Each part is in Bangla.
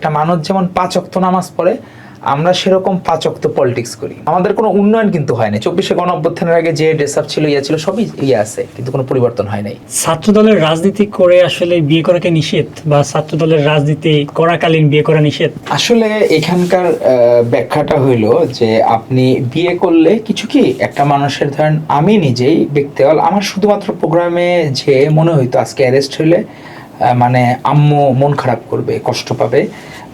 একটা মানুষ যেমন 5 ওয়াক্ত নামাজ পড়ে আমরা সেরকম 5 ওয়াক্ত পলিটিক্স করি। আমাদের কোনো উন্নয়ন কিন্তু হয় না। 24শে গণঅভ্যুত্থানের আগে যে ড্রেস আপ ছিল ছিল সবই আছে, কিন্তু কোনো পরিবর্তন হয় নাই। ছাত্র দলের রাজনীতি করে আসলে বিয়ে করাকে নিষেধ, বা ছাত্র দলের রাজনীতি করাকালীন বিয়ে করা নিষেধ? আসলে এখানকার ব্যাখ্যাটা হইলো যে আপনি বিয়ে করলে কিছু কি একটা মানুষের, ধরেন আমি নিজেই ব্যক্তিগত আমার শুধুমাত্র প্রোগ্রামে যে মনে হইতো আজকে অ্যারেস্ট হইলে মানে আম্মু মন খারাপ করবে, কষ্ট পাবে,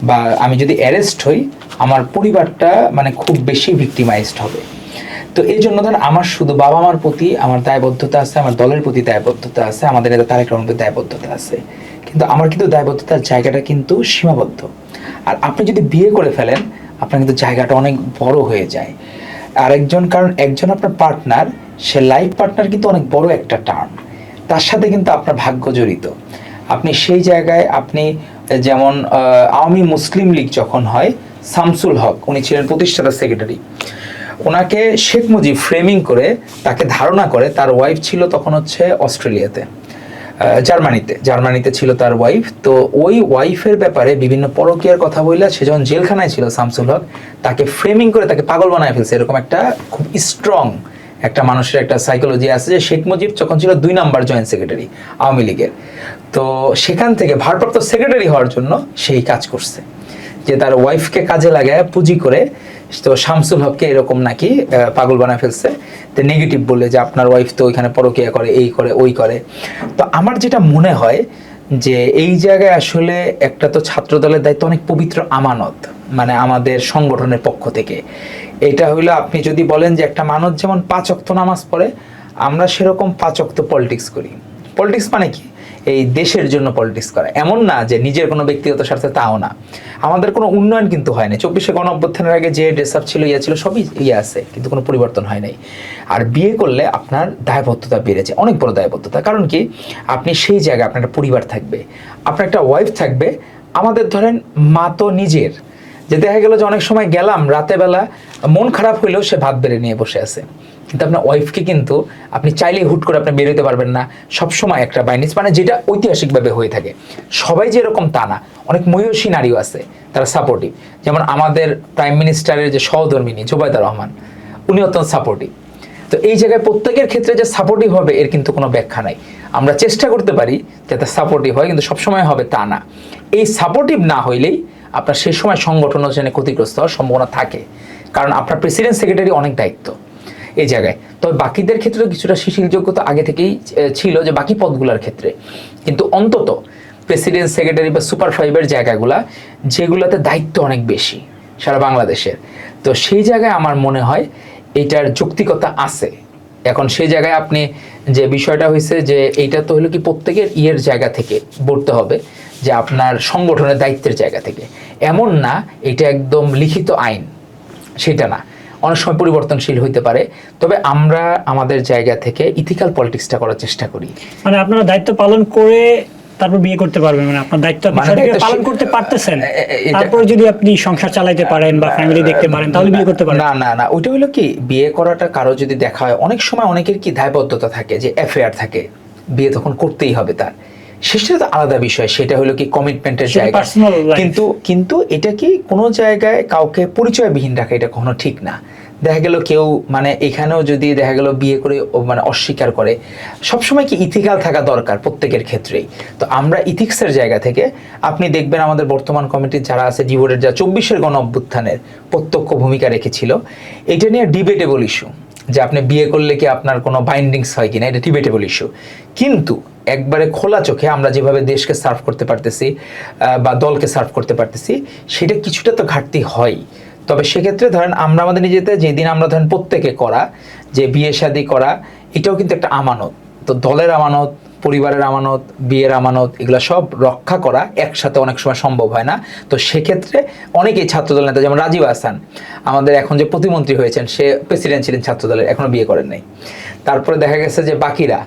বা আমি যদি অ্যারেস্ট হই আমার পরিবারটা মানে খুব বেশি ভিক্টিমাইজড হবে। তো এই জন্য ধর আমার শুধু বাবা মার প্রতি আমার দায়বদ্ধতা আছে, আমার দলের প্রতি দায়বদ্ধতা আছে, আমাদের নেতা তারেক রহমানের দায়বদ্ধতা আছে, কিন্তু আমার কিন্তু দায়বদ্ধতার জায়গাটা কিন্তু সীমাবদ্ধ। আর আপনি যদি বিয়ে করে ফেলেন আপনার কিন্তু জায়গাটা অনেক বড় হয়ে যায়। আরেকজন, কারণ একজন আপনার পার্টনার, সে লাইফ পার্টনার কিন্তু অনেক বড় একটা টার্ম, তার সাথে কিন্তু আপনার ভাগ্য জড়িত। আপনি সেই জায়গায় আপনি যেমন আওয়ামী মুসলিম লীগ যখন হয়, শামসুল হক উনি ছিলেন প্রতিষ্ঠাতা সেক্রেটারি, ওনাকে শেখ মুজিব ফ্রেমিং করে তাকে ধারণা করে, তার ওয়াইফ ছিল তখন হচ্ছে অস্ট্রেলিয়াতে, জার্মানিতে ছিল তার ওয়াইফ। তো ওই ওয়াইফের ব্যাপারে বিভিন্ন পরকীয়ার কথা বললে সে যখন জেলখানায় ছিল শামসুল হক, তাকে ফ্রেমিং করে তাকে পাগল বানায় ফেলছে। এরকম একটা খুব স্ট্রং একটা মানুষের একটা সাইকোলজি আছে যে শেখ মুজিব যখন ছিল 2 নাম্বার জয়েন্ট সেক্রেটারি আওয়ামী লীগের, তো সেখান থেকে ভারপ্রাপ্ত সেক্রেটারি হওয়ার জন্য সেই কাজ করছে যে তার ওয়াইফকে কাজে লাগায় পুঁজি করে। তো শামসুল হককে এরকম নাকি পাগল বানায় ফেলছে, তো নেগেটিভ বলে যে আপনার ওয়াইফ তো ওইখানে পরকীয়া করে, এই করে ওই করে। তো আমার যেটা মনে হয় যে এই জায়গায় আসলে একটা তো ছাত্র দলের দায়িত্ব অনেক পবিত্র আমানত, মানে আমাদের সংগঠনের পক্ষ থেকে এটা হইলো, আপনি যদি বলেন যে একটা মানুষ যেমন 5 ওয়াক্ত নামাজ পড়ে আমরা সেরকম 5 ওয়াক্ত পলিটিক্স করি। পলিটিক্স মানে কি? এই দেশের জন্য পলিটিক্স করা, এমন না যে নিজের কোনো ব্যক্তিগত স্বার্থে, তাও না। আমাদের কোনো উন্নয়ন কিন্তু হয় না। 24শে গণঅভ্যুত্থানের আগে যে ড্রেস আপ ছিল ছিল সবই আছে, কিন্তু কোনো পরিবর্তন হয় নাই। আর বিয়ে করলে আপনার দায়বদ্ধতা বেড়েছে, অনেক বড় দায়বদ্ধতা। কারণ কি, আপনি সেই জায়গায় আপনার একটা পরিবার থাকবে, আপনার একটা ওয়াইফ থাকবে। আমাদের ধরেন মা তো নিজের, যে দেখা গেল যে অনেক সময় গেলাম রাতে বেলা, মন খারাপ হইলেও সে ভাত বেড়ে নিয়ে বসে আছে, কিন্তু আপনার ওয়াইফকে কিন্তু আপনি চাইলেই হুট করে আপনি বেরোতে পারবেন না। সবসময় একটা বাইনিস, মানে যেটা ঐতিহাসিকভাবে হয়ে থাকে। সবাই যে এরকম তা না, অনেক মহিষী নারীও আছে তারা সাপোর্টিভ। যেমন আমাদের প্রাইম মিনিস্টারের যে সহধর্মিনী জুবাইদা রহমান, উনি অত্যন্ত সাপোর্টিভ। তো এই জায়গায় প্রত্যেকের ক্ষেত্রে যে সাপোর্টিভ হবে এর কিন্তু কোনো ব্যাখ্যা নাই। আমরা চেষ্টা করতে পারি যাতে সাপোর্টিভ হয়, কিন্তু সবসময় হবে তা না। এই সাপোর্টিভ না হইলেই আপনার সেই সময় সংগঠনের জন্য ক্ষতিগ্রস্ত হওয়ার সম্ভাবনা থাকে, কারণ আপনার প্রেসিডেন্ট সেক্রেটারি অনেক দায়িত্ব এই জায়গায়। তবে বাকিদের ক্ষেত্রে কিছুটা শিথিলযোগ্যতা আগে থেকেই ছিল যে বাকি পদগুলোর ক্ষেত্রে, কিন্তু অন্তত প্রেসিডেন্ট সেক্রেটারি বা সুপার ফাইভের জায়গাগুলা যেগুলোতে দায়িত্ব অনেক বেশি সারা বাংলাদেশের, তো সেই জায়গায় আমার মনে হয় এটার যৌক্তিকতা আছে। এখন সেই জায়গায় আপনি যে বিষয়টা হয়েছে যে এইটা তো হলো কি প্রত্যেকের ইয়ের জায়গা থেকে বলতে হবে যে আপনার সংগঠনের দায়িত্বের জায়গা থেকে, এমন না এটা একদম লিখিত আইন, সেটা না, অনেক সময় পরিবর্তনশীল হইতে পারে। তবে আমরা আমাদের জায়গা থেকে ইথিক্যাল পলিটিক্সটা করার চেষ্টা করি। মানে আপনারা দায়িত্ব পালন করে তারপর বিয়ে করতে পারবেন, মানে আপনার দায়িত্ব পালন করতে পারতেছেন, তারপর যদি আপনি সংসার চালাইতে পারেন বা ফ্যামিলি দেখতে পারেন তাহলে বিয়ে করতে পারেন। না, ওইটা হলো কি, বিয়ে করাটা কারো যদি দেখা হয়, অনেক সময় অনেকের কি দায়বদ্ধতা থাকে, যে অ্যাফেয়ার থাকে, বিয়ে তখন করতেই হবে তার, সেটা তো আলাদা বিষয়, সেটা হলো কি কমিটমেন্টের জায়গা। কিন্তু এটা কি কোনো জায়গায় কাউকে পরিচয়বিহীন রাখা এটা কখনো ঠিক না। দেখা গেল কেউ মানে এখানেও যদি দেখা গেল বিয়ে করে মানে অস্বীকার করে, সবসময় কি ইথিক্যাল থাকা দরকার প্রত্যেকের ক্ষেত্রেই। তো আমরা ইথিক্সের জায়গা থেকে আপনি দেখবেন আমাদের বর্তমান কমিটির যারা আছে, ডিভোটেড যারা 24-এর গণ অভ্যুত্থানের প্রত্যক্ষ ভূমিকা রেখেছিল, এটা নিয়ে ডিবেটেবল ইস্যু যে আপনি বিয়ে করলে কি আপনার কোনো বাইন্ডিংস হয় কিনা, এটা ডিবেটেবল ইস্যু। কিন্তু একবারে খোলা চোখে আমরা যেভাবে দেশকে সার্ভ করতে পারতেছি বা দলকে সার্ভ করতে পারতেছি, সেটা কিছুটা তো ঘাটতি হয়। তবে সেক্ষেত্রে ধরেন আমরা আমাদের নিজেদের যেদিন আমরা ধরেন প্রত্যেকে করা যে বিয়ে শাদী করা, এটাও কিন্তু একটা আমানত। তো দলের আমানত, পরিবারের আমানত, বিয়ের আমানত, এগুলো সব রক্ষা করা একসাথে অনেক সময় সম্ভব হয় না। তো সেক্ষেত্রে অনেকেই ছাত্রদল নেতা, যেমন রাজীব আহসান আমাদের এখন যে প্রতিমন্ত্রী হয়েছেন, সে প্রেসিডেন্ট ছিলেন ছাত্রদলের, এখনো বিয়ে করেন নাই। তারপরে দেখা গেছে যে বাকিরা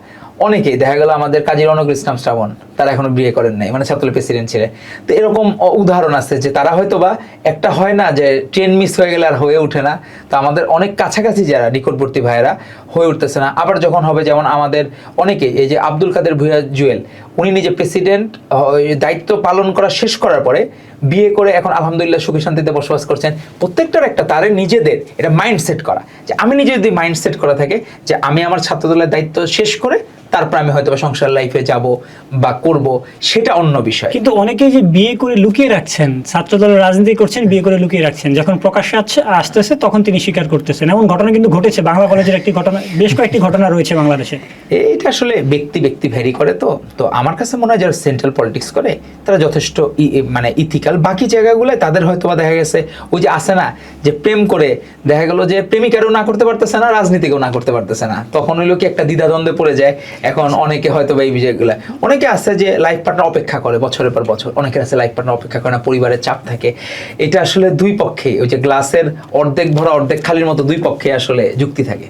অনেকেই দেখা গেল আমাদের কাজী রনক ইসলাম শ্রাবণ, তারা এখনো বিয়ে করেন নাই, মানে ছাত্রদলের প্রেসিডেন্ট ছিলেন। তো এরকম উদাহরণ আছে যে তারা হয়তো বা একটা হয় না যে ট্রেন মিস হয়ে গেলে আর হয়ে ওঠে না, তো আমাদের অনেক কাছাকাছি যারা নিকটবর্তী ভাইয়েরা হয়ে উঠতেছে না। আবার যখন হবে, যেমন আমাদের অনেকেই এই যে আব্দুল কাদের ভূঁইয়া জুয়েল, উনি নিজে প্রেসিডেন্ট দায়িত্ব পালন করা শেষ করার পরে বিয়ে করে এখন আলহামদুলিল্লাহ সুখী শান্তিতে বসবাস করছেন। প্রত্যেকটার একটা তাদের নিজেদের এটা মাইন্ডসেট করা, যে আমি নিজে যদি মাইন্ডসেট করা থাকে যে আমি আমার ছাত্রদলের দায়িত্ব শেষ করে তারপর আমি হয়তো সংসার লাইফে যাব বা করব, সেটা অন্য বিষয়। কিন্তু অনেকেই যে বিয়ে করে লুকিয়ে রাখছেন, ছাত্রদলের রাজনীতি করছেন, বিয়ে করে লুকিয়ে রাখছেন, যখন প্রকাশ্যে আসতেছে তখন তিনি স্বীকার করতেছেন। এমন ঘটনা কিন্তু ঘটেছে, বাংলা কলেজের একটি ঘটনা, বেশ কয়েকটি ঘটনা রয়েছে বাংলাদেশে। এটা আসলে ব্যক্তি ভ্যারি করে। তো আমার কাছে মনে হয় যারা সেন্ট্রাল পলিটিক্স করে তারা যথেষ্ট মানে ইথিক্যাল। বাকি জায়গাগুলোয় তাদের হয়তো বা দেখা গেছে ওই যে আসে না যে প্রেম করে দেখা গেল যে প্রেমিকারও না করতে পারতেছে না, রাজনীতিকেও না করতে পারতেছে না, তখন হইলো কি একটা দ্বিধাদ্বন্দ্বে পড়ে যায়। এখন অনেকে হয়তো বা এই বিষয়গুলো, অনেকে আছে যে লাইফ পার্টনার অপেক্ষা করে বছরের পর বছর, অনেকের আছে লাইফ পার্টনার অপেক্ষা করে না, পরিবারের চাপ থাকে। এটা আসলে দুই পক্ষে, ওই যে গ্লাসের অর্ধেক ভরা অর্ধেক খালির মতো দুই পক্ষে আসলে যুক্তি থাকে।